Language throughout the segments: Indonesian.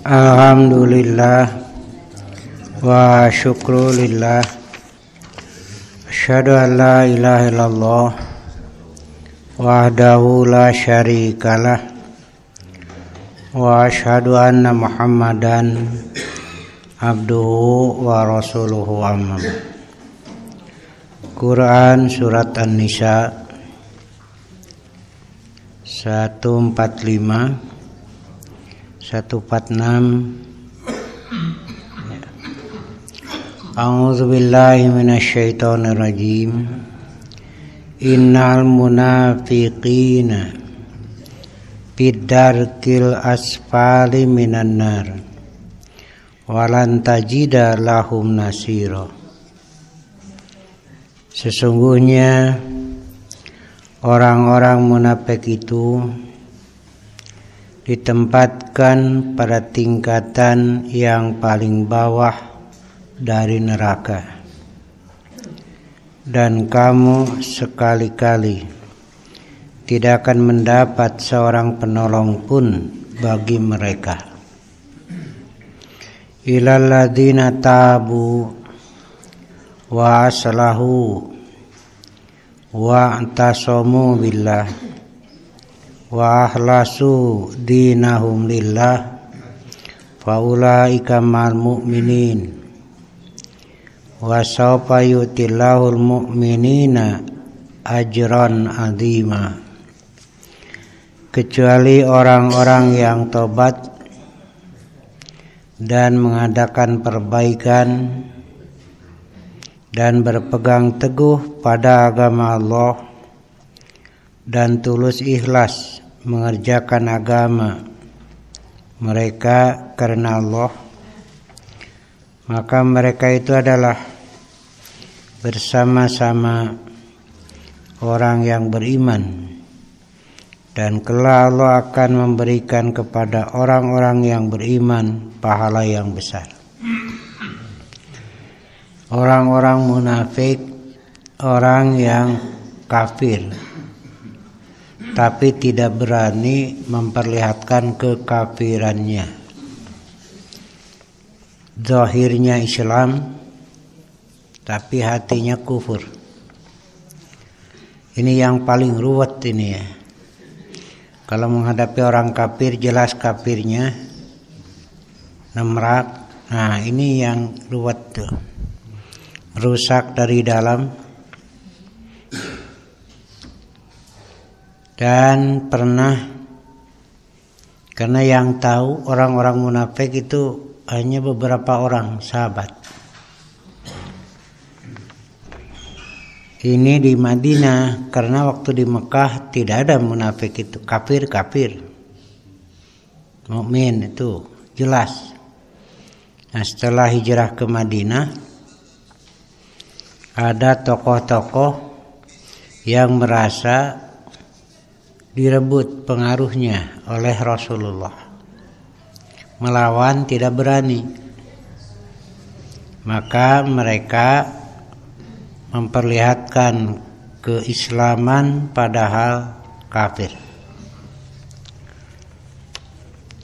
Alhamdulillah wa syukrulillah. Asyhadu an la ilaha illallah wahdahu la syarikalah wa asyhadu anna Muhammadan abduhu wa rasuluhu amma. Quran surat An-Nisa 145 146. A'udzu billahi minasyaitonir rajim. Innal munafiqina fid-darkil asfali minan nar walan tajida lahum nasira. Sesungguhnya orang-orang munafik itu ditempatkan pada tingkatan yang paling bawah dari neraka, dan kamu sekali-kali tidak akan mendapat seorang penolong pun bagi mereka. Ilal ladzina tabu wa aslahu wa antasamu billah wa akhlasu dinahum lillah faulaika ma'al mu'minin wa sawfa yu'tillahul mu'minina ajran 'azima. Kecuali orang-orang yang tobat dan mengadakan perbaikan dan berpegang teguh pada agama Allah dan tulus ikhlas mengerjakan agama mereka karena Allah, maka mereka itu adalah bersama-sama orang yang beriman, dan kelak Allah akan memberikan kepada orang-orang yang beriman pahala yang besar. Orang-orang munafik, orang yang kafir tapi tidak berani memperlihatkan kekafirannya. Zahirnya Islam tapi hatinya kufur. Ini yang paling ruwet ini ya. Kalau menghadapi orang kafir jelas kafirnya nemrak. Nah ini yang ruwet tuh. Rusak dari dalam. Dan pernah, karena yang tahu orang-orang munafik itu hanya beberapa orang sahabat. Ini di Madinah, karena waktu di Mekah tidak ada munafik itu, kafir. Mukmin itu jelas. Nah setelah hijrah ke Madinah, ada tokoh-tokoh yang merasa direbut pengaruhnya oleh Rasulullah, melawan tidak berani, maka mereka memperlihatkan keislaman padahal kafir.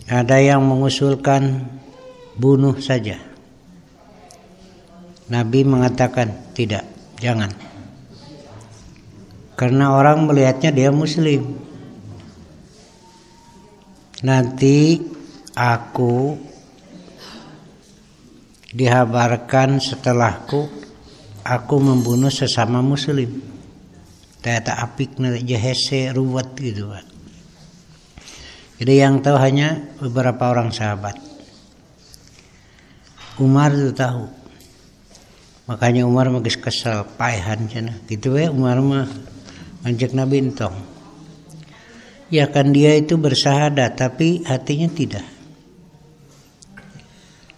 Ada yang mengusulkan bunuh saja. Nabi mengatakan tidak, jangan, karena orang melihatnya dia muslim. Nanti aku dihabarkan setelahku, aku membunuh sesama muslim. Tak apik nanti jahese ruwet gitu Pak. Jadi yang tahu hanya beberapa orang sahabat. Umar itu tahu. Makanya Umar magis kesal paehan cenah. Gitu we Umar mah anjek Nabi entong. Ya kan dia itu bersahadat tapi hatinya tidak.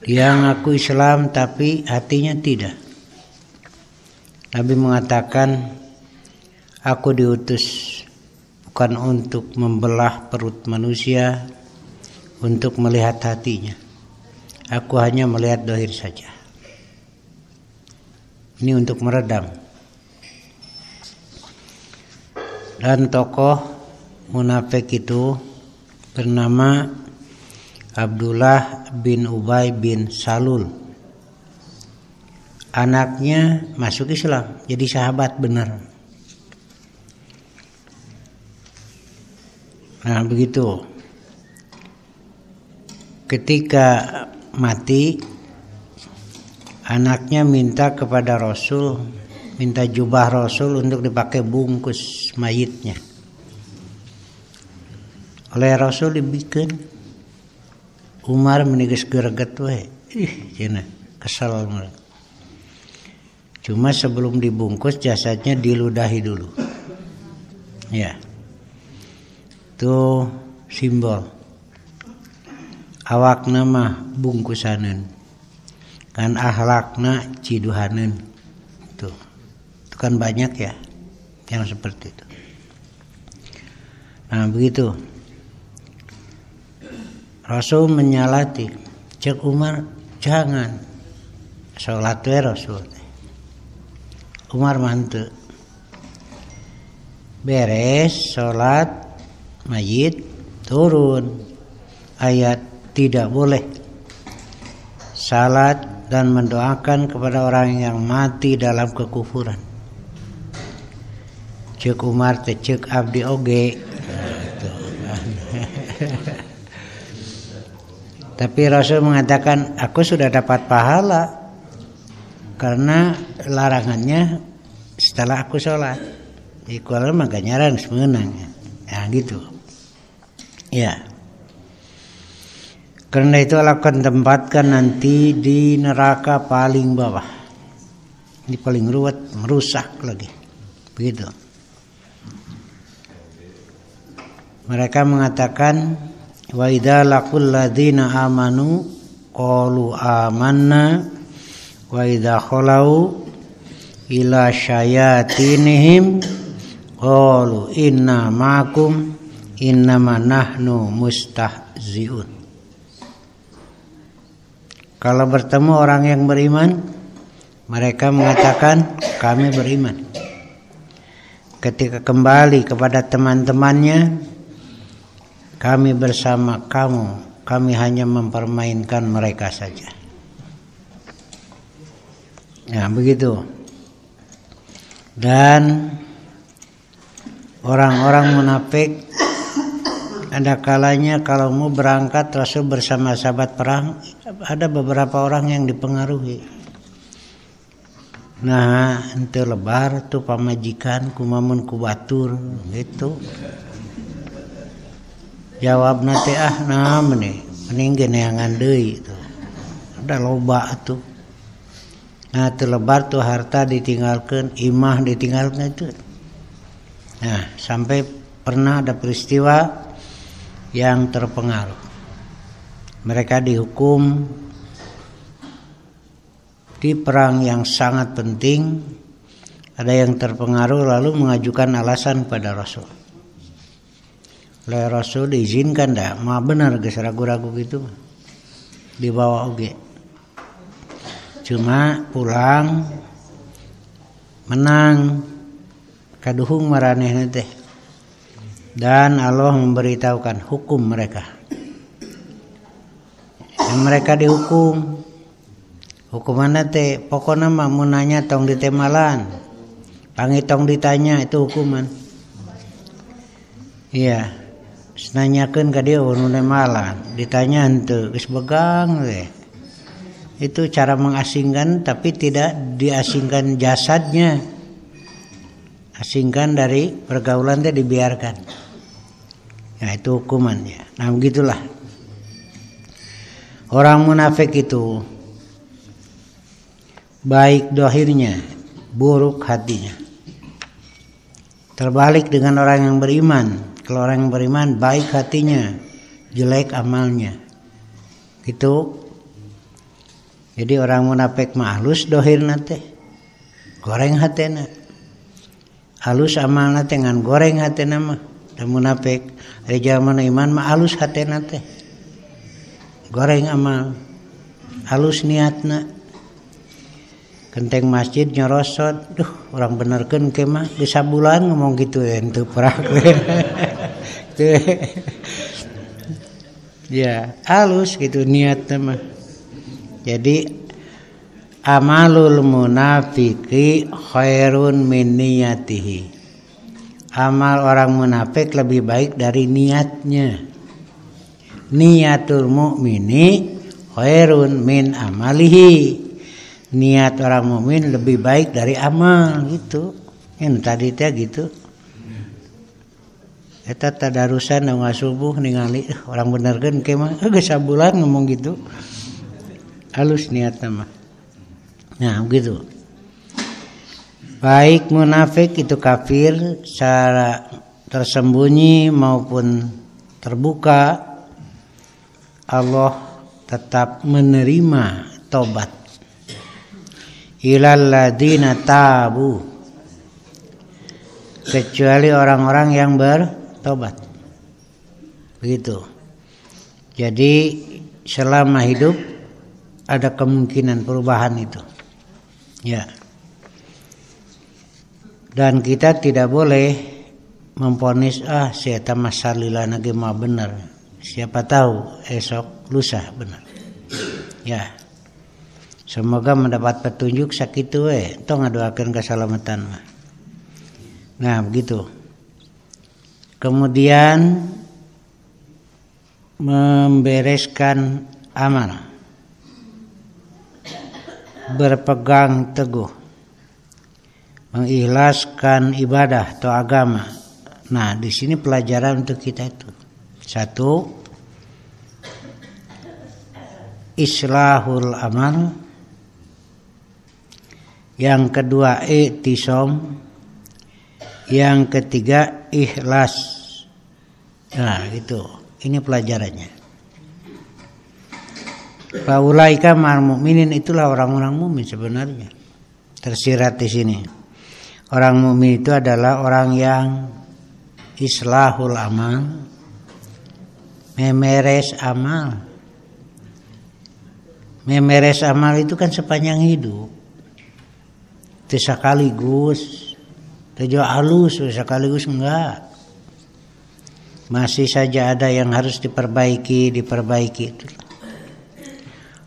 Dia ngaku Islam tapi hatinya tidak. Nabi mengatakan, aku diutus bukan untuk membelah perut manusia, untuk melihat hatinya. Aku hanya melihat dohir saja. Ini untuk meredam. Dan tokoh munafik itu bernama Abdullah bin Ubay bin Salul. Anaknya masuk Islam, jadi sahabat benar. Nah begitu. Ketika mati, anaknya minta kepada Rasul, minta jubah Rasul untuk dipakai bungkus mayitnya. Oleh Rasul dibikin. Umar menigas gereget we. Cina kesal mereka. Cuma sebelum dibungkus jasadnya diludahi dulu. Ya. Itu simbol. Awakna mah bungkusaneun. Kan akhlakna ciduhaneun. Itu kan banyak ya yang seperti itu. Nah, begitu. Rasul menyalati, cek Umar, jangan sholat we Rasul. Umar mantu. Beres sholat mayit turun ayat tidak boleh salat dan mendoakan kepada orang yang mati dalam kekufuran. Cek Umar teh cek abdi oge. Tapi Rasul mengatakan aku sudah dapat pahala karena larangannya setelah aku sholat. Ikual makanya harus mengenang. Ya gitu. Ya. Karena itu akan tempatkan nanti di neraka paling bawah. Ini paling ruwet, merusak lagi. Begitu. Mereka mengatakan wa idza laqul ladzina amanu qalu amanna wa idza khalau ila syayatinihim qalu inna ma'akum innama nahnu mustahzi'un. Kalau bertemu orang yang beriman, mereka mengatakan kami beriman. Ketika kembali kepada teman-temannya, kami bersama kamu, kami hanya mempermainkan mereka saja. Ya, begitu. Dan orang-orang munafik ada kalanya kalau mau berangkat Rasul bersama sahabat perang, ada beberapa orang yang dipengaruhi. Nah, ente lebar tuh pamajikan kumamun kubatur gitu. Jawab nanti nah mending geneangan deui itu. Ada loba tuh. Nah, teu lebar tuh harta ditinggalkan, imah ditinggalkan itu. Nah, sampai pernah ada peristiwa yang terpengaruh. Mereka dihukum di perang yang sangat penting. Ada yang terpengaruh lalu mengajukan alasan kepada Rasul. Oleh Rasul diizinkan dah, mah benar geus ragu-ragu gitu. Dibawa oge. Cuma pulang menang kaduhung maranehna teh. Dan Allah memberitahukan hukum mereka. Dan mereka dihukum. Hukumanna teh pokona mah mun nanya tong ditemalan. Pangitong ditanya itu hukuman. Iya. Nanyakeun ka dieu nu nemalan, ditanya henteu geus begang teh. Itu cara mengasingkan tapi tidak diasingkan jasadnya. Asingkan dari pergaulan teh dibiarkan. Nah, itu hukumannya. Nah, begitulah. Orang munafik itu baik dohirnya, buruk hatinya. Terbalik dengan orang yang beriman. Kalau orang yang beriman baik hatinya, jelek amalnya. Gitu. Jadi orang munafik mah halus dohirna teh. Goreng hatena. Halus amalna teh ngan goreng hatena mah. Dan munafik dari zaman iman mah halus hatena teh. Goreng amal. Halus niatna. Kenteng masjid nyorosot, duh orang benerkeun ke mah bisa bulan ngomong gitu ente perak. Ya, halus gitu niatnya mah. Jadi amalul munafiqi khairun min niyatihi. Amal orang munafik lebih baik dari niatnya. Niatul mu'mini khairun min amalihi. Niat orang mukmin lebih baik dari amal gitu. Yang tadi teh gitu. Eta tadarusan nu subuh ningali orang benerkeun ke mah geus sabulan ngomong gitu. Halus niatna mah. Nah, begitu. Baik munafik itu kafir secara tersembunyi maupun terbuka, Allah tetap menerima tobat. Ilal ladzina tabu, kecuali orang-orang yang bertobat. Begitu. Jadi selama hidup ada kemungkinan perubahan itu. Ya. Dan kita tidak boleh memvonis si eta mah salilana ge mah bener. Siapa tahu esok lusa bener. Ya. Semoga mendapat petunjuk sakitu we, tong ngadoakeun keselamatan mah. Nah, begitu. Kemudian membereskan amal. Berpegang teguh. Mengikhlaskan ibadah atau agama. Nah, di sini pelajaran untuk kita itu. 1, islahul amal. Yang kedua, i'tisam. Yang ketiga, ikhlas. Nah, itu. Ini pelajarannya. Faulaika ma'al mu'minin, itulah orang-orang mukmin sebenarnya. Tersirat di sini. Orang mukmin itu adalah orang yang islahul amal, memeres amal. Memeres amal itu kan sepanjang hidup. Itu sekaligus, itu halus sekaligus enggak. Masih saja ada yang harus diperbaiki.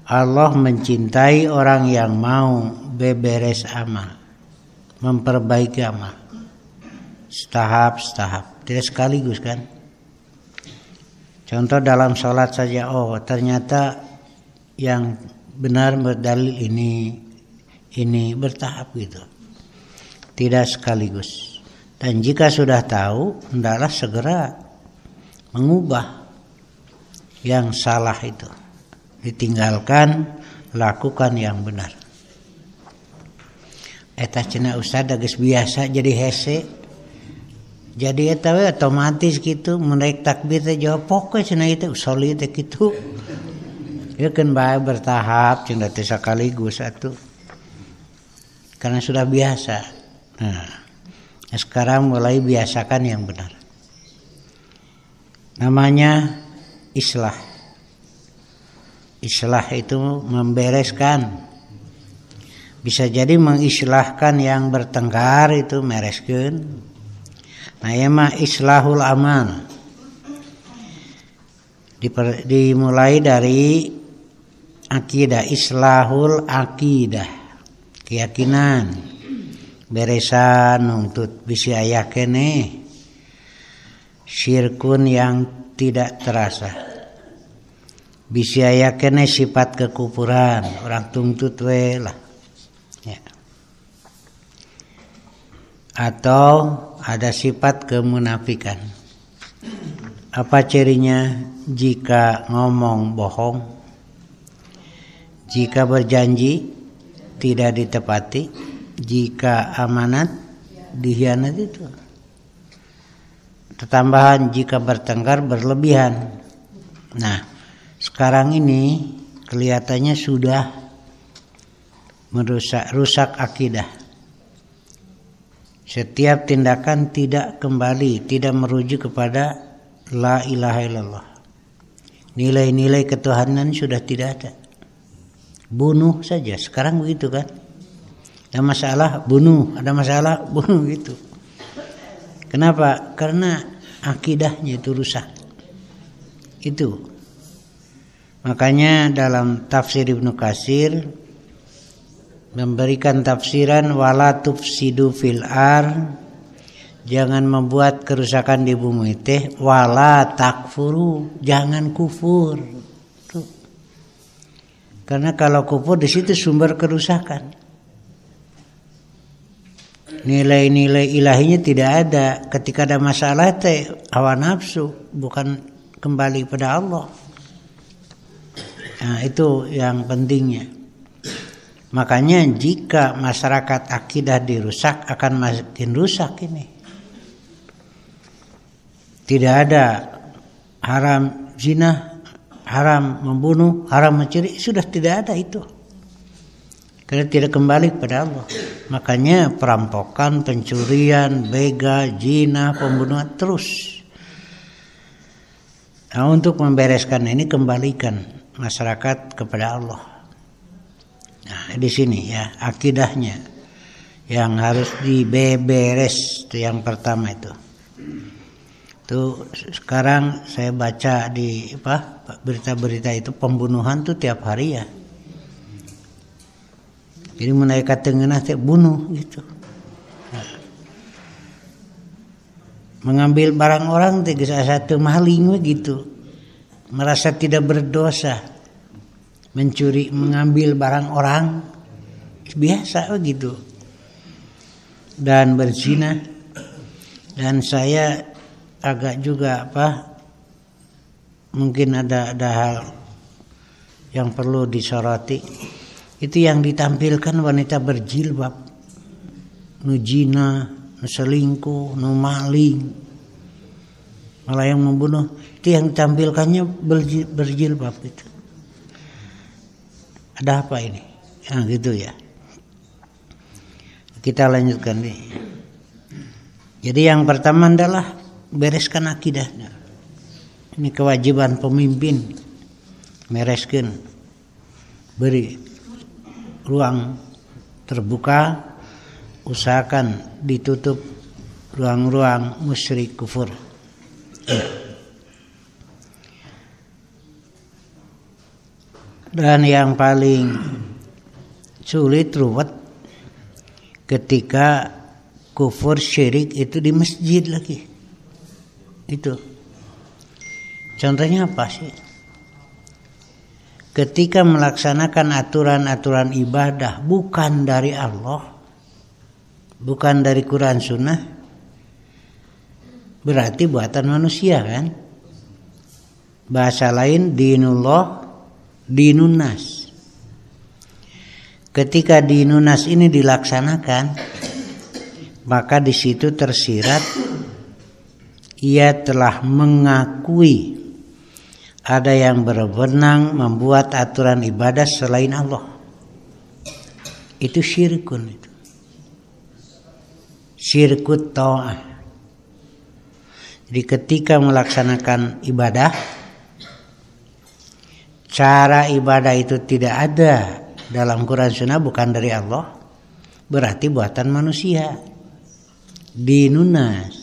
Allah mencintai orang yang mau beberes amal. Memperbaiki amal setahap, tidak sekaligus kan. Contoh dalam sholat saja, ternyata yang benar berdalil ini bertahap gitu, tidak sekaligus. Dan jika sudah tahu, hendaklah segera mengubah yang salah itu, ditinggalkan, lakukan yang benar. Eta cenah ustad geus biasa jadi hese. Jadi eta we otomatis gitu menaik takbir teh jawab pokoe cenah ieu teh usoli teh kitu. Ieu keun bae bertahap cenah teh sakaligus atuh. Karena sudah biasa. Nah, sekarang mulai biasakan yang benar. Namanya islah. Islah itu membereskan. Bisa jadi mengislahkan yang bertengkar itu mereskeun. Nah, ya mah islahul amal. Dimulai dari akidah, islahul akidah. Keyakinan. Beresan nuntut bisi aya keneh. Syirkun yang tidak terasa. Bisi aya keneh sifat kekufuran, orang tuntut we lah. Ya. Atau ada sifat kemunafikan. Apa cirinya? Jika ngomong bohong, jika berjanji tidak ditepati, jika amanat dikhianati itu. Tambahan jika bertengkar berlebihan. Nah, sekarang ini kelihatannya sudah rusak akidah. Setiap tindakan tidak kembali, tidak merujuk kepada la ilaha illallah. Nilai-nilai ketuhanan sudah tidak ada. Bunuh saja, sekarang begitu kan. Ada masalah bunuh, ada masalah bunuh gitu. Kenapa? Karena akidahnya itu rusak. Itu Makanya dalam tafsir Ibnu Katsir memberikan tafsiran wala tufsidu fil ar, jangan membuat kerusakan di bumi teh, wala takfuru, jangan kufur. Tuh. Karena kalau kufur di situ sumber kerusakan. Nilai-nilai ilahinya tidak ada. Ketika ada masalah teh hawa nafsu, bukan kembali pada Allah. Nah, itu yang pentingnya. Makanya jika masyarakat akidah dirusak akan makin rusak ini. Tidak ada haram zina, haram membunuh, haram mencuri, sudah tidak ada itu. Karena tidak kembali kepada Allah. Makanya perampokan, pencurian, bega, zina, pembunuhan terus. Nah, untuk membereskan ini kembalikan masyarakat kepada Allah. Nah, di sini ya akidahnya yang harus diberes, itu yang pertama itu. Tuh sekarang saya baca di berita-berita itu pembunuhan tuh tiap hari ya. Jadi menaikkan tengah teh bunuh gitu. Nah, mengambil barang orang teh geus satu maling gitu. Merasa tidak berdosa, mencuri, mengambil barang orang biasa begitu, dan berzina. Dan saya agak juga mungkin ada hal yang perlu disoroti, itu yang ditampilkan wanita berjilbab, nu zina, nu selingkuh, nu maling, malah yang membunuh. Itu yang ditampilkannya berjilbab itu. Ada apa ini? Nah, gitu ya. Kita lanjutkan nih. Jadi yang pertama adalah bereskan akidahnya. Ini kewajiban pemimpin. Bereskan. Beri ruang terbuka, usahakan ditutup ruang-ruang musyrik kufur. Dan yang paling sulit ruwet ketika kufur syirik itu di masjid lagi. Itu contohnya apa sih? Ketika melaksanakan aturan-aturan ibadah bukan dari Allah, bukan dari Quran Sunnah, berarti buatan manusia kan? Bahasa lain dinullah, dinunas. Ketika dinunas ini dilaksanakan, maka di situ tersirat ia telah mengakui ada yang berwenang membuat aturan ibadah selain Allah. Itu syirkun itu. Syirkut ta'ah. Jadi ketika melaksanakan ibadah, cara ibadah itu tidak ada dalam Quran Sunnah, bukan dari Allah, berarti buatan manusia. Dinunas.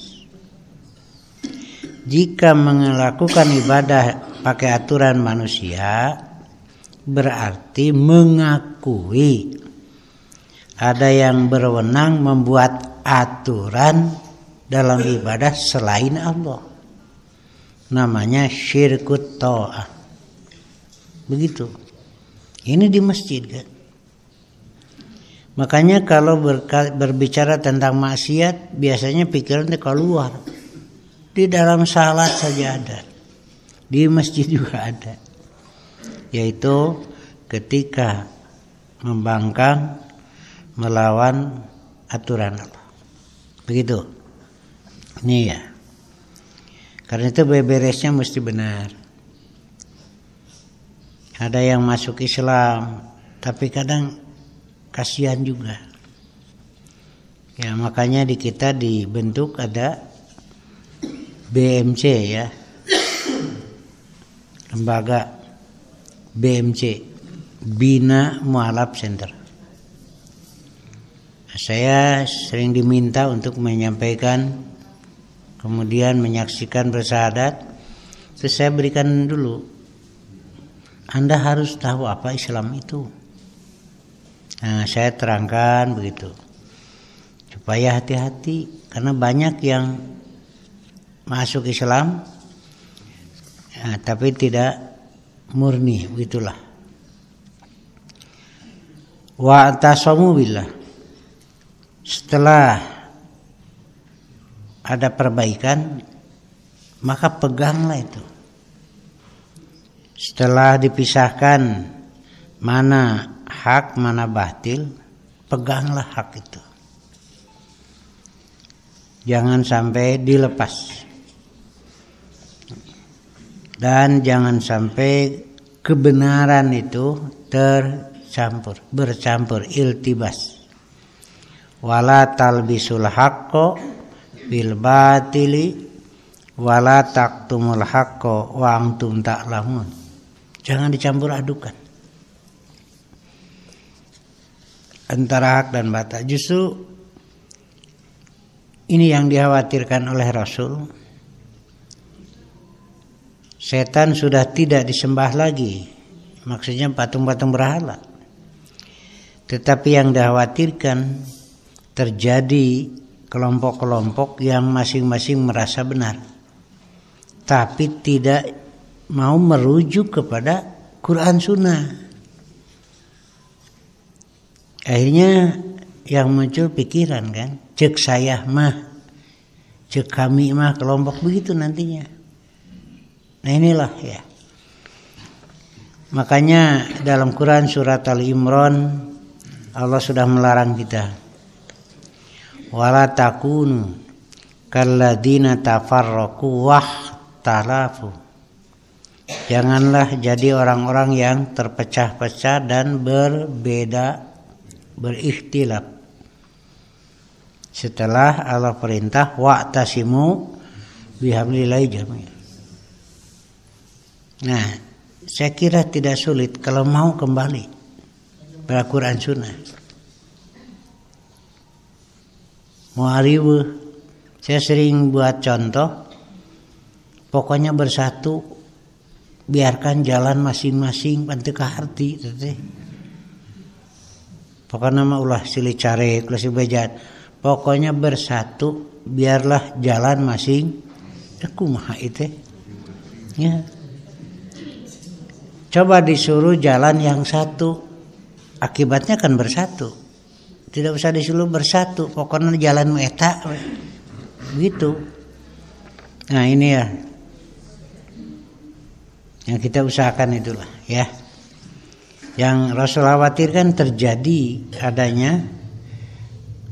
Jika melakukan ibadah pakai aturan manusia, berarti mengakui ada yang berwenang membuat aturan dalam ibadah selain Allah. Namanya syirkut ta'ah. Begitu. Ini di masjid kan. Makanya kalau berbicara tentang maksiat, biasanya pikirannya keluar. Di dalam salat saja ada. Di masjid juga ada. Yaitu ketika membangkang, melawan aturan Allah. Begitu. Ini ya. Karena itu beberesnya mesti benar. Ada yang masuk Islam, tapi kadang kasihan juga. Ya, makanya di kita dibentuk ada BMC ya. Lembaga BMC, Bina Mu'alaf Center. Saya sering diminta untuk menyampaikan, kemudian menyaksikan bersahadat, terus saya berikan dulu Anda harus tahu apa Islam itu. Nah, saya terangkan begitu. Supaya hati-hati, karena banyak yang masuk Islam tapi tidak murni, begitulah. Wa atasamu billah. Setelah ada perbaikan, maka peganglah itu. Setelah dipisahkan mana hak, mana batil, peganglah hak itu. Jangan sampai dilepas. Dan jangan sampai kebenaran itu bercampur, iltibas. Wala talbisul haqqo bil batili wala taktumul haqqo wa antum ta'lamun. Jangan dicampur adukan antara hak dan batil. Justru ini yang dikhawatirkan oleh Rasul. Setan sudah tidak disembah lagi, maksudnya patung-patung berhala. Tetapi yang dikhawatirkan terjadi kelompok-kelompok yang masing-masing merasa benar, tapi tidak mau merujuk kepada Quran Sunnah. Akhirnya yang muncul pikiran kan, cek saya mah, cek kami mah, kelompok begitu nantinya. Nah inilah ya. Makanya dalam Quran surat Al-Imran Allah sudah melarang kita. Wala takunu kalladzina tafarraqu wahtalafu. Janganlah jadi orang-orang yang terpecah-pecah dan berbeda, berikhtilaf. Setelah Allah perintah wa'tasimu bihablillahi jami'an. Nah, saya kira tidak sulit kalau mau kembali pada Quran Sunnah. Mu'ariwah, saya sering buat contoh, pokoknya bersatu, biarkan jalan masing-masing pantai ke harti. Pokoknya nama ulah silih carek, ulah silih bejat. Pokoknya bersatu, biarlah jalan masing. Aku mah itu. Ya. Coba disuruh jalan yang satu, akibatnya kan bersatu. Tidak usah disuruh bersatu, pokoknya jalan eta, begitu. Nah ini ya, yang kita usahakan itulah ya. Yang Rasul khawatirkan terjadi adanya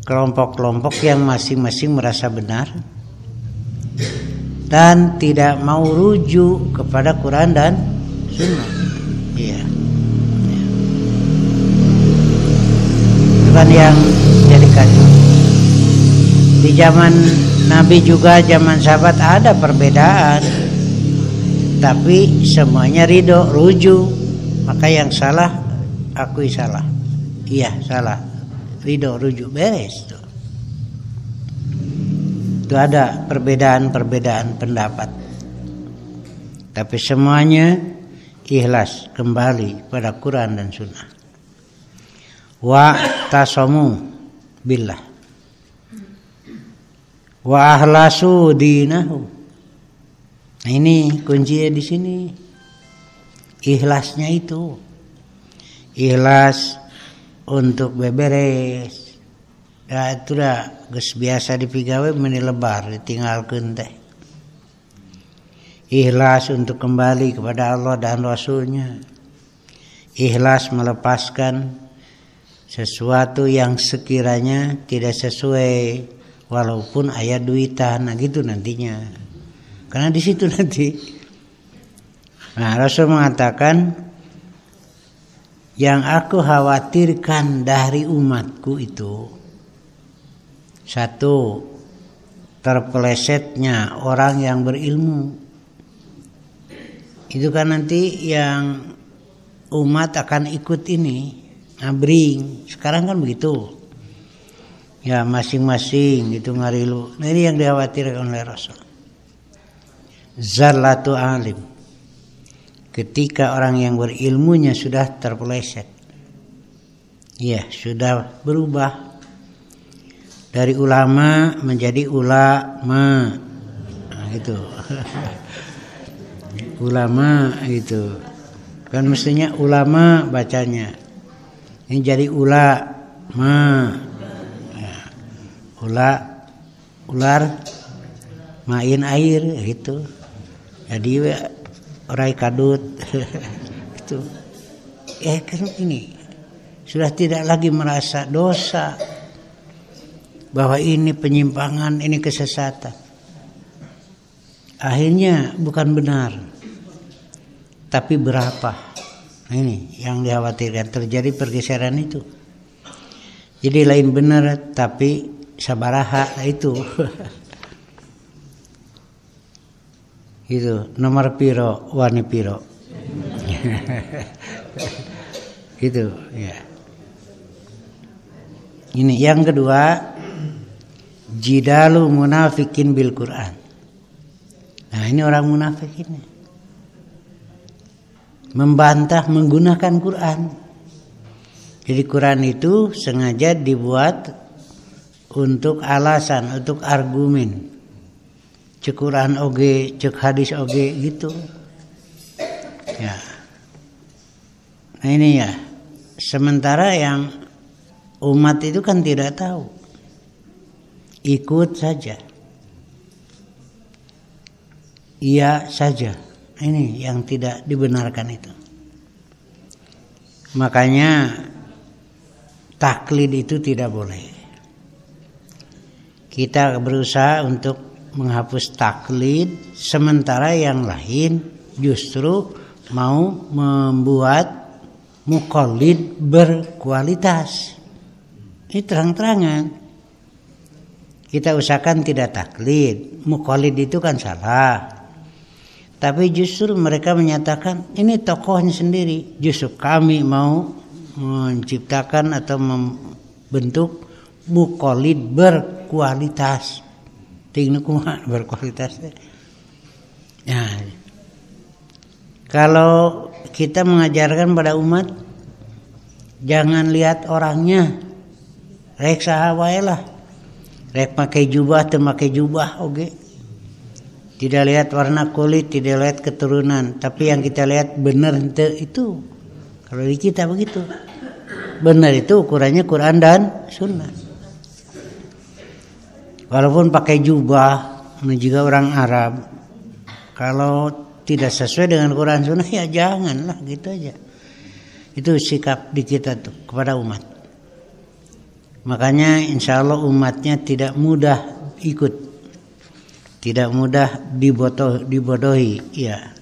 kelompok-kelompok yang masing-masing merasa benar dan tidak mau rujuk kepada Quran dan Sunnah. Iya. Itu kan yang jadi kacau. Di zaman Nabi juga, zaman sahabat ada perbedaan, tapi semuanya ridho, rujuk. Maka yang salah akui salah. Iya salah, ridho, rujuk, beres tuh. Itu ada perbedaan-perbedaan pendapat, tapi semuanya ikhlas kembali pada Quran dan Sunnah. Wa tasamu billah wa ahlasu dinahu. Nah ini kuncinya di sini. Ikhlasnya itu ikhlas untuk beberes. Ya itu dah geus biasa dipigawe meni lebar ditinggalkeun teh. Ikhlas untuk kembali kepada Allah dan Rasulnya. Ikhlas melepaskan sesuatu yang sekiranya tidak sesuai, walaupun aya duitan, nah gitu nantinya. Karena di situ nanti. Nah Rasul mengatakan, yang aku khawatirkan dari umatku itu, satu, terpelesetnya orang yang berilmu. Itu kan nanti yang umat akan ikut ini, ngabring. Sekarang kan begitu. Ya masing-masing gitu ngarilu. Nah ini yang dikhawatirkan oleh Rasul. Zallatu alim. ketika orang yang berilmunya sudah terpeleset. Ya, sudah berubah dari ulama menjadi ulama. Nah, itu. Ulama itu. Kan mestinya ulama bacanya. Ini jadi ulama. Ya. Ular main air gitu. Jadi orai kadut itu. Kan ini sudah tidak lagi merasa dosa bahwa ini penyimpangan, ini kesesatan. Akhirnya bukan benar, tapi berapa? Nah, ini yang dikhawatirkan terjadi pergeseran itu. Jadi lain benar tapi sabaraha itu. Itu nomor piro wani piro. Gitu ya. Ini yang kedua, jidalu munafikin bil Quran. Nah, ini orang munafik ini membantah menggunakan Quran. Jadi Quran itu sengaja dibuat untuk alasan, untuk argumen. Cek Quran oge, cek hadis oge gitu. Ya. Nah ini ya. Sementara yang umat itu kan tidak tahu. Ikut saja. Iya saja. Ini yang tidak dibenarkan itu. Makanya taklid itu tidak boleh. Kita berusaha untuk menghapus taklid, sementara yang lain justru mau membuat muqallid berkualitas. Ini terang-terangan. Kita usahakan tidak taklid. Muqallid itu kan salah. Tapi justru mereka menyatakan ini tokohnya sendiri. Justru kami mau menciptakan atau membentuk muqallid berkualitas. Tinggal kumaha berkualitas. Nah, kalau kita mengajarkan pada umat, jangan lihat orangnya, rek saha wae lah, rek pakai jubah atau pakai jubah, oke. Tidak lihat warna kulit, tidak lihat keturunan, tapi yang kita lihat benar itu. Kalau di kita begitu, benar itu ukurannya Quran dan Sunnah. Walaupun pakai jubah, juga orang Arab, kalau tidak sesuai dengan Quran Sunnah ya janganlah, gitu aja. Itu sikap di kita tuh kepada umat. Makanya insya Allah umatnya tidak mudah ikut, tidak mudah dibodohi. Ya,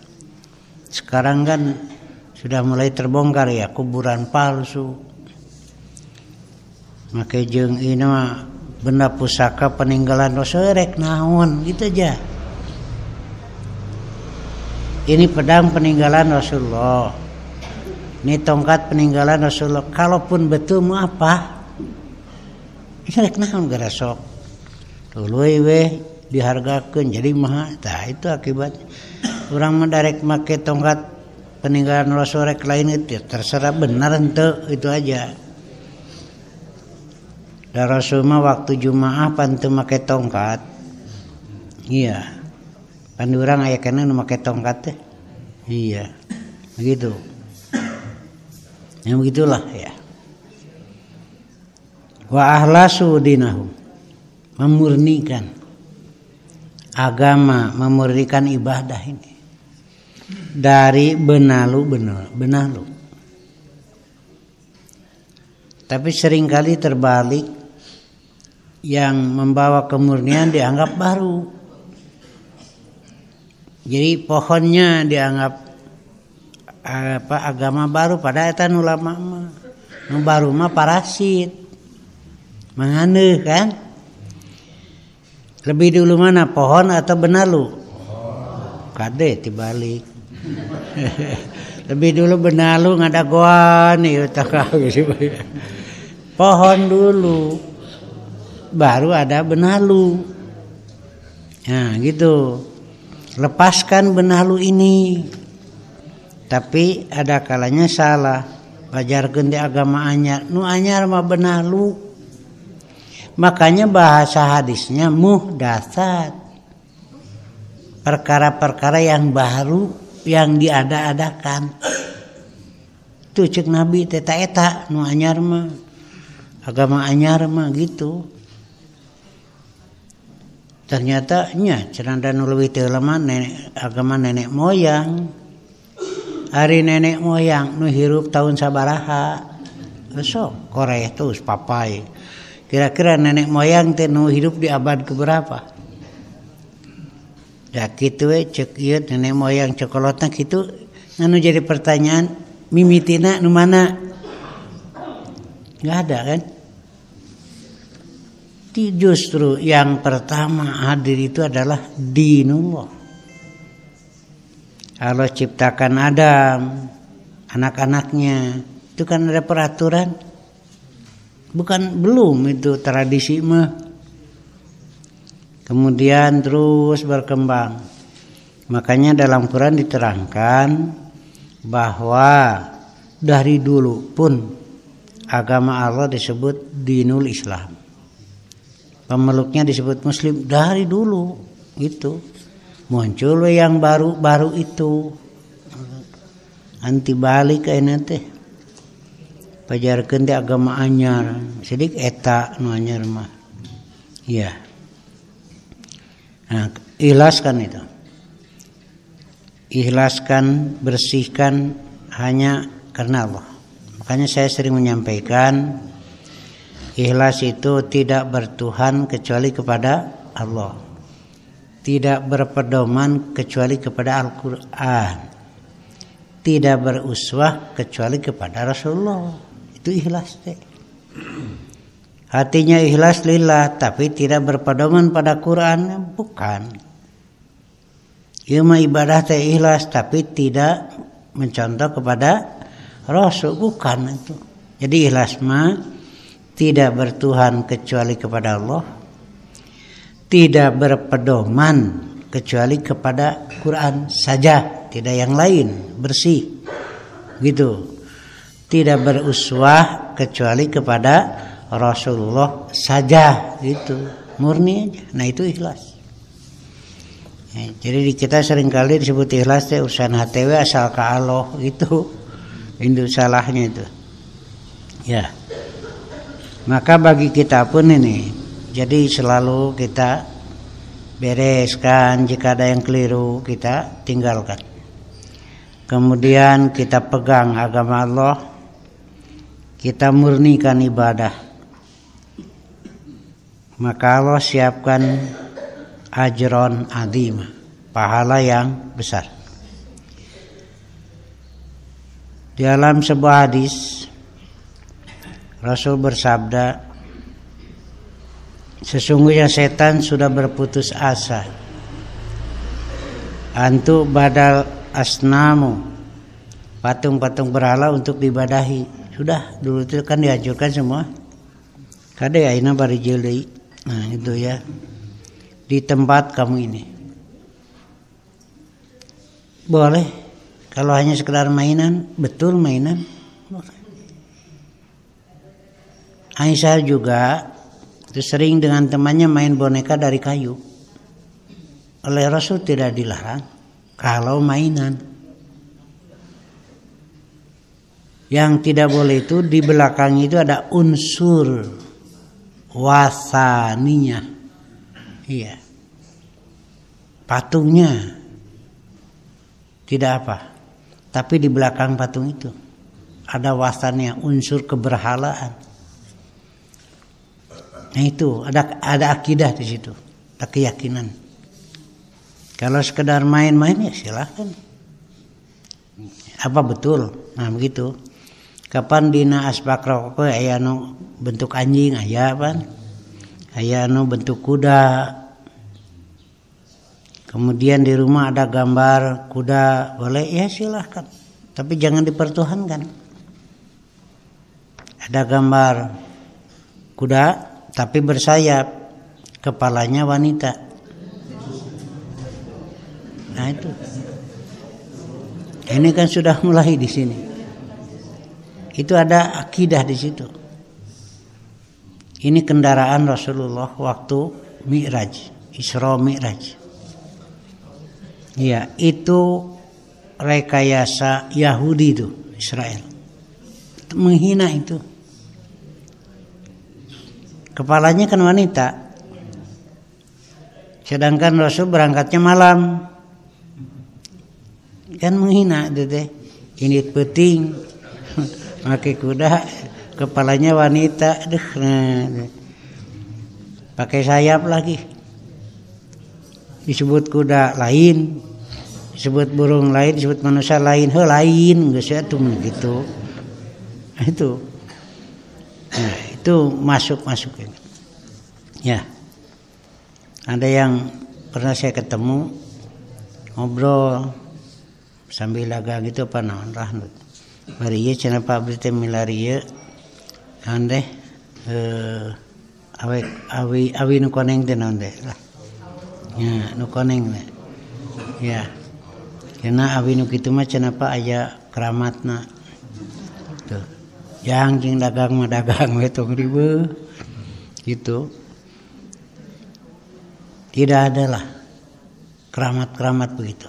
sekarang kan sudah mulai terbongkar ya kuburan palsu. Maka jeung ini mah benda pusaka peninggalan Rasul rek naon gitu aja. Ini pedang peninggalan Rasulullah. Ini tongkat peninggalan Rasulullah. Kalaupun betul mau apa? Ini rek naon gara sok. Tuluy we dihargakeun jadi mahal. Tah itu akibat urang mah darek make tongkat peninggalan Rasul rek lain itu terserah benar henteu itu aja. Dan Rasul mah waktu Jumaah pan teu make tongkat. Iya. Pan urang aya kana nu make tongkat teh. Iya. Begitu. Ya begitulah ya. Wa ahlasu dinahum. Memurnikan agama, memurnikan ibadah ini. Dari benalu. Tapi seringkali terbalik. Yang membawa kemurnian dianggap baru. Jadi pohonnya dianggap agama baru, pada eta ulama mah. Nu baru mah parasit. Manganeuh kan? Lebih dulu mana pohon atau benalu? Kade tibalik. Lebih dulu benalu ngadagoan ieu tah pohon dulu. Baru ada benalu. Nah gitu. Lepaskan benalu ini. Tapi ada kalanya salah. Bajarkeun di agama anyar, nu anyar mah benar lu. Makanya bahasa hadisnya muhdatsat. Perkara-perkara yang baru, yang diada-adakan. Itu cek Nabi teh eta nu anyar mah. Agama anyar mah gitu. Ternyata nya cenah nu leuwih teu lemah agama nenek moyang. Hari nenek moyang nu hirup tahun sabaraha. Sok Korea terus papai. Kira-kira nenek moyang teh nu hidup di abad keberapa? Da kitu we cek ieu nenek moyang cokolotna kitu anu jadi pertanyaan mimitina nu mana? Enggak ada kan? Justru yang pertama hadir itu adalah dinullah. Allah ciptakan Adam, anak-anaknya, itu kan ada peraturan. Belum itu tradisi mah. Kemudian terus berkembang. Makanya dalam Quran diterangkan bahwa dari dulu pun agama Allah disebut dinul Islam. Pemeluknya disebut Muslim dari dulu gitu. Muncul yang baru-baru itu anti balik ayeuna teh pajarkeun di agama anyar sidik eta nu anyar mah iya. Nah, ikhlaskan itu, ikhlaskan, bersihkan hanya karena Allah. Makanya saya sering menyampaikan ikhlas itu tidak bertuhan kecuali kepada Allah. Tidak berpedoman kecuali kepada Al-Quran. Tidak beruswah kecuali kepada Rasulullah. Itu ikhlas deh. Hatinya ikhlas lillah, tapi tidak berpedoman pada Quran, bukan. Ieu mah ibadah teh ikhlas, tapi tidak mencontoh kepada Rasul, bukan itu. Jadi ikhlas mah tidak bertuhan kecuali kepada Allah. Tidak berpedoman kecuali kepada Quran saja, tidak yang lain, bersih gitu. Tidak beruswah kecuali kepada Rasulullah saja gitu, murni aja. Nah itu ikhlas. Jadi di kita seringkali disebut ikhlas teh urusan HTW asal ka Allah gitu. Itu salahnya itu. Ya. Maka bagi kita pun ini, jadi selalu kita bereskan, jika ada yang keliru kita tinggalkan. Kemudian kita pegang agama Allah, kita murnikan ibadah. Maka Allah siapkan ajron azim, pahala yang besar. Di dalam sebuah hadis Rasul bersabda, sesungguhnya setan sudah berputus asa. Antu badal asnamu, patung-patung berhala untuk dibadahi. Sudah dulu itu kan dihancurkan semua. Kade ayeuna bari jeuleuy. Nah, itu ya. Di tempat kamu ini. Boleh kalau hanya sekedar mainan, betul mainan. Aisyah juga itu sering dengan temannya main boneka dari kayu. Oleh Rasul tidak dilarang kalau mainan. Yang tidak boleh itu di belakang itu ada unsur wasaninya. Iya. Patungnya tidak apa. Tapi di belakang patung itu ada wasannya, unsur keberhalaan. Nah itu ada akidah di situ, ada keyakinan. Kalau sekedar main-main ya silahkan. Apa betul? Nah begitu. Kapan dina asbak rokok aya anu bentuk anjing aya pan? Aya anu bentuk kuda. Kemudian di rumah ada gambar kuda, boleh ya silahkan. Tapi jangan dipertuhankan. Ada gambar kuda tapi bersayap, kepalanya wanita. Nah itu Ini kan sudah mulai di sini. Itu ada akidah di situ. Ini kendaraan Rasulullah waktu Mi'raj, Isra Mi'raj. Ya, itu rekayasa Yahudi itu, Israel. Itu menghina itu. Kepalanya kan wanita. Sedangkan Rasul berangkatnya malam. Kan menghina itu teh. Ini penting. Pakai kuda, kepalanya wanita. Pakai sayap lagi. Disebut kuda lain, disebut burung lain, disebut manusia lain, lain geus atuh gitu. Itu. Nah, itu masuk ini. Ya. Ada yang pernah saya ketemu ngobrol sambil dagang gitu apa naon rahmat. Bari ieu cenah Pak Abdi teh milarieu ande awi nu koneng teh naon teh lah. Ya, nu koneng teh. Ya. Karena awi nu kitu mah cenah Pak aya keramatna. Tuh. Yang jeung dagang mah dagang we tong riweuh. Gitu. Tidak adalah keramat-keramat begitu.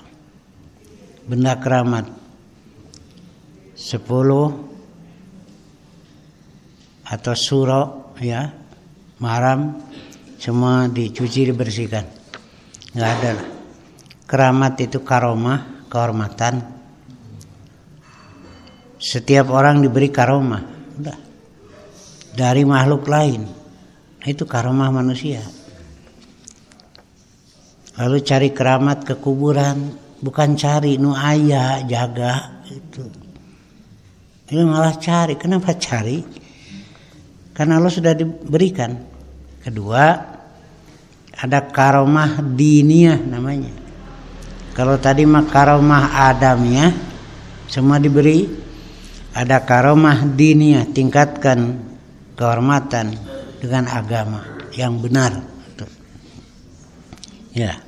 Benda keramat 10 atau suro ya, maram semua dicuci dibersihkan. Enggak ada lah. Keramat itu karomah, kehormatan. Setiap orang diberi karomah. Udah. Dari makhluk lain. Itu karomah manusia. Lalu cari keramat ke kuburan, bukan cari nu aya jaga itu. Ini malah cari. Kenapa cari? Karena Allah sudah diberikan. Kedua, ada karomah diniyah namanya. Kalau tadi mah karomah adamiyah, semua diberi. Ada karomah diniyah, tingkatkan kehormatan dengan agama yang benar. Ya.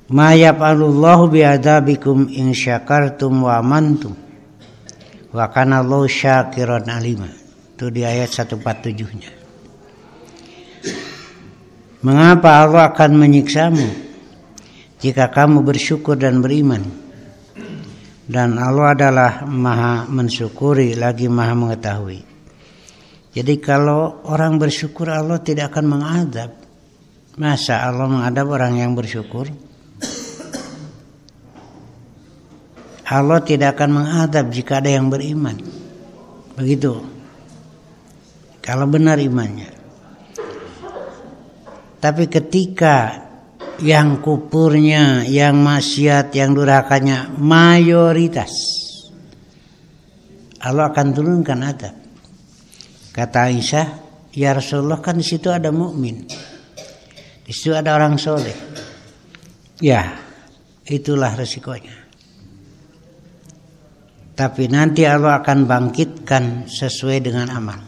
Ma yaf'alullahu bi'adabikum in syakartum wa amantum. Wa kana Allahu syakiran alima. Itu di ayat 147-nya. Mengapa Allah akan menyiksamu jika kamu bersyukur dan beriman? Dan Allah adalah Maha mensyukuri lagi Maha mengetahui. Jadi kalau orang bersyukur Allah tidak akan mengadab. Masa Allah mengadab orang yang bersyukur? Allah tidak akan mengadab jika ada yang beriman. Begitu. Kalau benar imannya. Tapi ketika yang kufurnya, yang maksiat, yang durhakanya mayoritas, Allah akan turunkan adab. Kata Aisyah, ya Rasulullah kan di situ ada mukmin. Di situ ada orang soleh. Ya, itulah resikonya. Tapi nanti Allah akan bangkitkan sesuai dengan amal.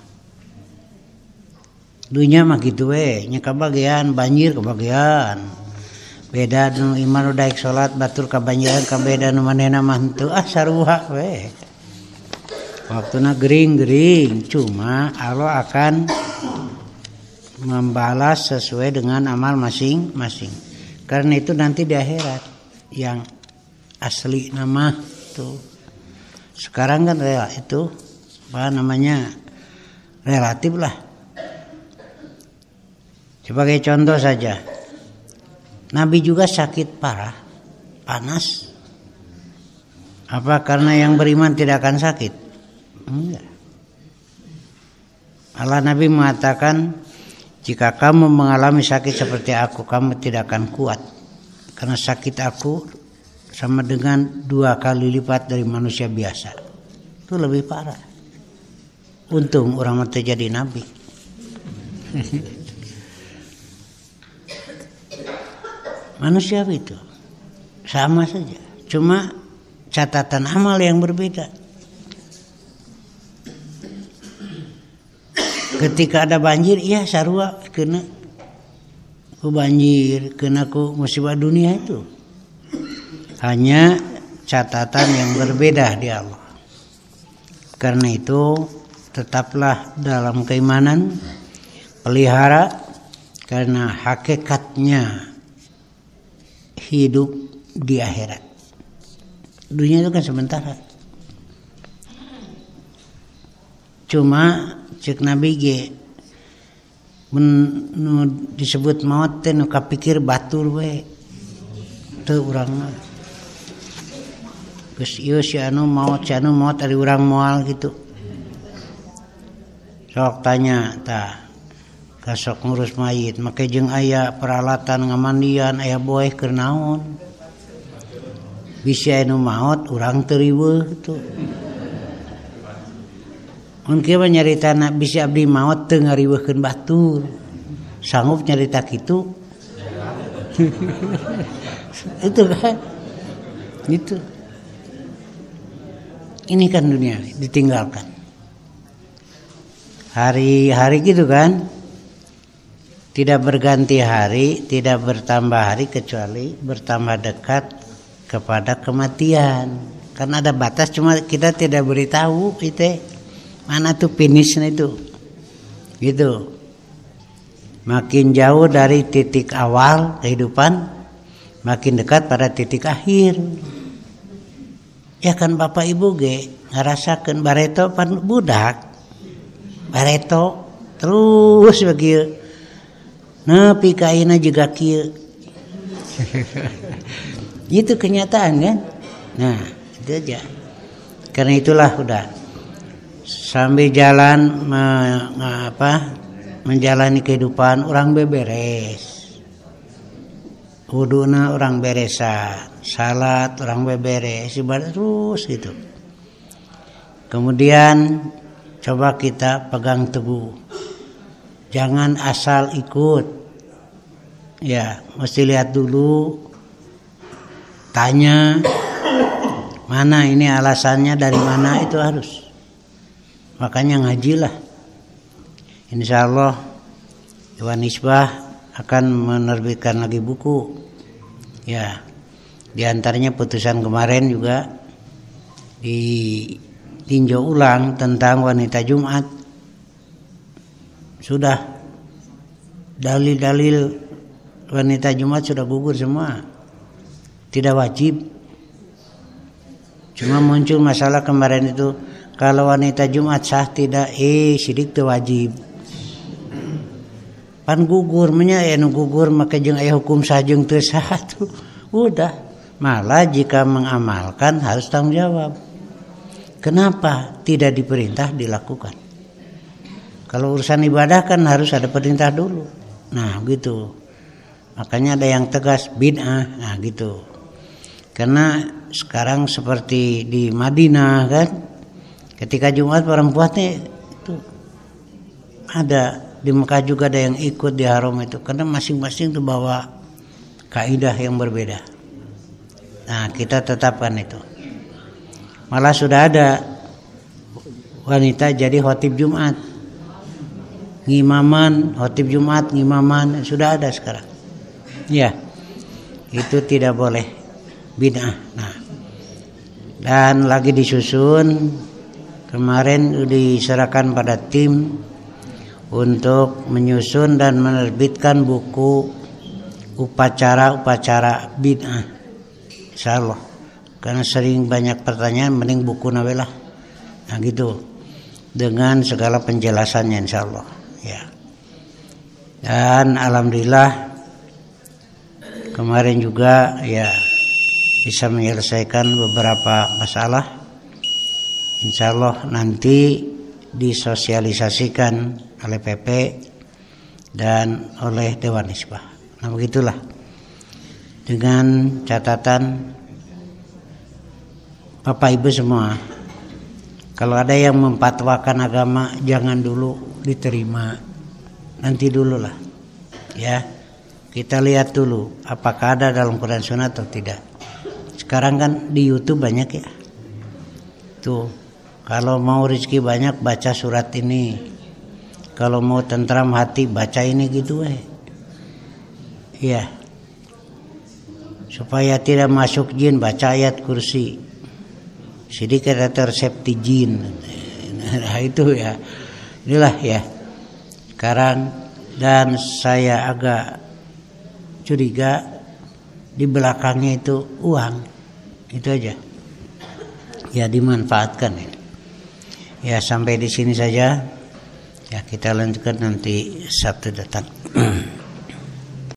Dunia mah gitu we, nya kabagian banjir kabagian. Beda nu iman udah salat batur kabanjiran kabeda nu manehna mah henteu saruha we. Waktuna gering-gering, cuma Allah akan membalas sesuai dengan amal masing-masing. Karena itu nanti di akhirat yang asli nama tuh. Sekarang kan itu apa namanya relatif lah. Sebagai contoh saja, Nabi juga sakit parah, panas. Apa karena yang beriman tidak akan sakit? Enggak. Allah Nabi mengatakan, jika kamu mengalami sakit seperti aku, kamu tidak akan kuat. Karena sakit aku sama dengan 2 kali lipat dari manusia biasa. Itu lebih parah. Untung orang mati jadi nabi. Manusia itu sama saja. Cuma catatan amal yang berbeda. Ketika ada banjir, iya sarua kena ku banjir, kena ku musibah dunia itu. Hanya catatan yang berbeda di Allah. Karena itu tetaplah dalam keimanan, pelihara, karena hakikatnya hidup di akhirat. Dunia itu kan sementara. Cuma cek Nabi ge disebut maut teh nu kapikir batur we. Teu urang mah. Geus ieu si anu maut ari urang moal gitu. Sok tanya tah kasok ngurus mayit make jeung aya peralatan ngamandian aya boeh keur naon. Bisi anu maot urang teu riweuh kitu. Mun kieu nyaritana bisi abdi maot teu ngariweuhkeun batur. Sanggup nyarita kitu? Itu kan. Gitu. Ini kan dunia ditinggalkan. Hari-hari gitu kan. Tidak berganti hari, tidak bertambah hari kecuali bertambah dekat kepada kematian. Karena ada batas cuma kita tidak beritahu itu mana tuh finishnya itu. Gitu. Makin jauh dari titik awal kehidupan, makin dekat pada titik akhir. Ya kan Bapak Ibu ge ngarasakeun bareto pan budak. Bareto terus begitu. Nepi ka ayeuna juga kieu. Itu kenyataan kan? Nah, itu aja. Karena itulah udah sambil jalan menjalani kehidupan orang beberes. Wuduna orang beresan, salat orang beberes, ibadah terus gitu. Kemudian coba kita pegang teguh. Jangan asal ikut. Ya, mesti lihat dulu. Tanya mana ini alasannya, dari mana, itu harus. Makanya ngajilah. Insyaallah Dewan Hizbah akan menerbitkan lagi buku. Ya, di antaranya putusan kemarin juga ditinjau ulang tentang wanita Jumat. Sudah dalil-dalil wanita Jumat sudah gugur semua. Tidak wajib. Cuma muncul masalah kemarin itu, kalau wanita Jumat sah tidak, sidik teu wajib. Pan gugur nya anu gugur make jeung aya hukum sah jeung teu sah tuh. Udah. Malah jika mengamalkan harus tanggung jawab. Kenapa tidak diperintah dilakukan? Kalau urusan ibadah kan harus ada perintah dulu. Nah, gitu. Makanya ada yang tegas bid'ah, nah gitu. Karena sekarang seperti di Madinah kan, ketika Jumat perempuannya itu ada, di Mekah juga ada yang ikut di haram itu, karena masing-masing itu bawa kaidah yang berbeda. Nah, kita tetapkan itu. Malah sudah ada wanita jadi khotib Jumat. Ngimaman, khotib Jumat, ngimaman, sudah ada sekarang. Ya, itu tidak boleh, bid'ah. Nah, dan lagi disusun, kemarin diserahkan pada tim untuk menyusun dan menerbitkan buku upacara-upacara bid'ah. Insyaallah. Karena sering banyak pertanyaan, mending buku nawelah. Nah gitu. Dengan segala penjelasannya insyaallah. Ya. Dan alhamdulillah kemarin juga ya bisa menyelesaikan beberapa masalah. Insyaallah nanti disosialisasikan oleh PP dan oleh Dewan Hizbah. Nah begitulah. Dengan catatan Bapak Ibu semua, kalau ada yang memfatwakan agama jangan dulu diterima, nanti dulu lah, ya kita lihat dulu apakah ada dalam Quran Sunnah atau tidak. Sekarang kan di YouTube banyak ya, tuh kalau mau rezeki banyak baca surat ini, kalau mau tentram hati baca ini gitu ya. supaya tidak masuk jin baca ayat kursi. Sedikit tersepti jin. Nah itu ya. Inilah ya. Sekarang dan saya agak curiga di belakangnya itu uang. Itu aja. Ya dimanfaatkan ya. Ya sampai di sini saja. Ya kita lanjutkan nanti Sabtu datang.